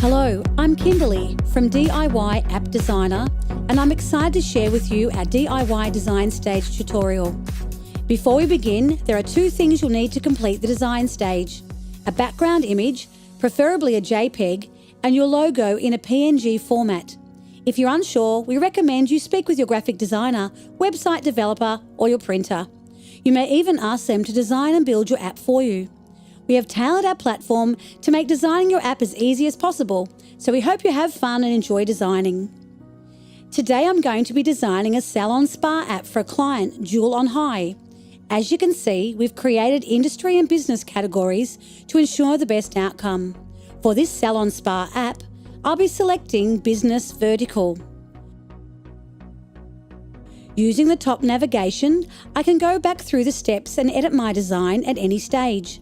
Hello, I'm Kimberly from DIY AppDesigner, and I'm excited to share with you our DIY design stage tutorial. Before we begin, there are two things you'll need to complete the design stage: a background image, preferably a JPEG, and your logo in a PNG format. If you're unsure, we recommend you speak with your graphic designer, website developer, or your printer. You may even ask them to design and build your app for you. We have tailored our platform to make designing your app as easy as possible, so we hope you have fun and enjoy designing. Today I'm going to be designing a salon spa app for a client, Jewel on High. As you can see, we've created industry and business categories to ensure the best outcome. For this salon spa app, I'll be selecting Business Vertical. Using the top navigation, I can go back through the steps and edit my design at any stage.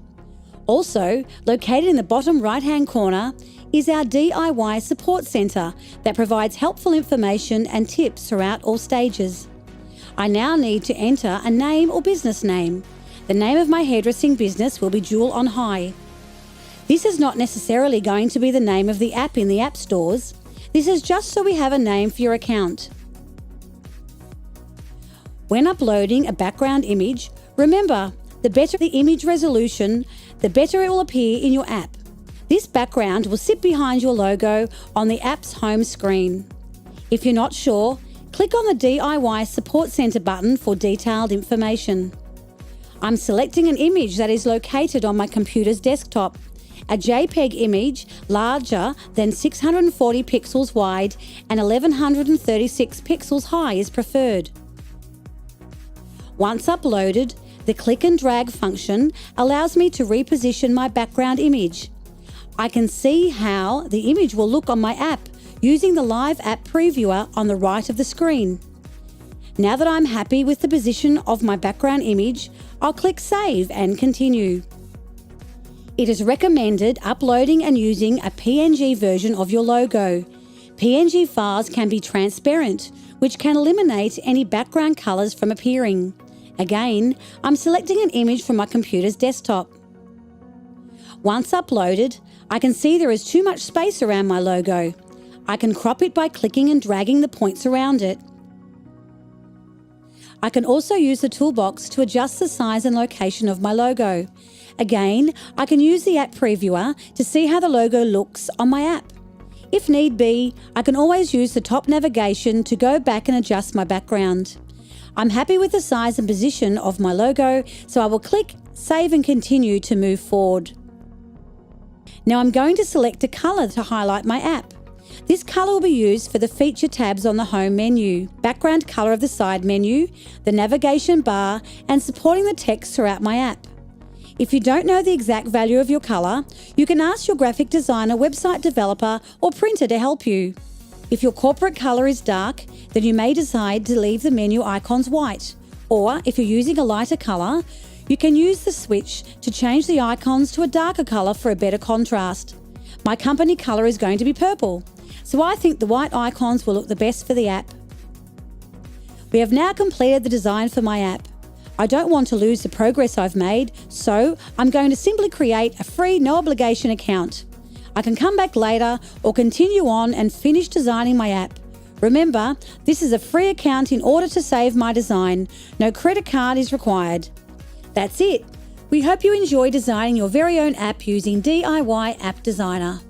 Also, located in the bottom right-hand corner is our DIY Support Centre that provides helpful information and tips throughout all stages. I now need to enter a name or business name. The name of my hairdressing business will be Jewel on High. This is not necessarily going to be the name of the app in the app stores. This is just so we have a name for your account. When uploading a background image, remember, the better the image resolution, the better it will appear in your app. This background will sit behind your logo on the app's home screen. If you're not sure, click on the DIY Support Centre button for detailed information. I'm selecting an image that is located on my computer's desktop. A JPEG image larger than 640 pixels wide and 1136 pixels high is preferred. Once uploaded, the click and drag function allows me to reposition my background image. I can see how the image will look on my app using the live app previewer on the right of the screen. Now that I'm happy with the position of my background image, I'll click Save and Continue. It is recommended uploading and using a PNG version of your logo. PNG files can be transparent, which can eliminate any background colors from appearing. Again, I'm selecting an image from my computer's desktop. Once uploaded, I can see there is too much space around my logo. I can crop it by clicking and dragging the points around it. I can also use the toolbox to adjust the size and location of my logo. Again, I can use the app previewer to see how the logo looks on my app. If need be, I can always use the top navigation to go back and adjust my background. I'm happy with the size and position of my logo, so I will click Save and Continue to move forward. Now I'm going to select a colour to highlight my app. This colour will be used for the feature tabs on the home menu, background colour of the side menu, the navigation bar, and supporting the text throughout my app. If you don't know the exact value of your colour, you can ask your graphic designer, website developer, or printer to help you. If your corporate colour is dark, then you may decide to leave the menu icons white. Or if you're using a lighter colour, you can use the switch to change the icons to a darker colour for a better contrast. My company colour is going to be purple, so I think the white icons will look the best for the app. We have now completed the design for my app. I don't want to lose the progress I've made, so I'm going to simply create a free, no obligation account. I can come back later or continue on and finish designing my app. Remember, this is a free account in order to save my design. No credit card is required. That's it. We hope you enjoy designing your very own app using DIY AppDesigner.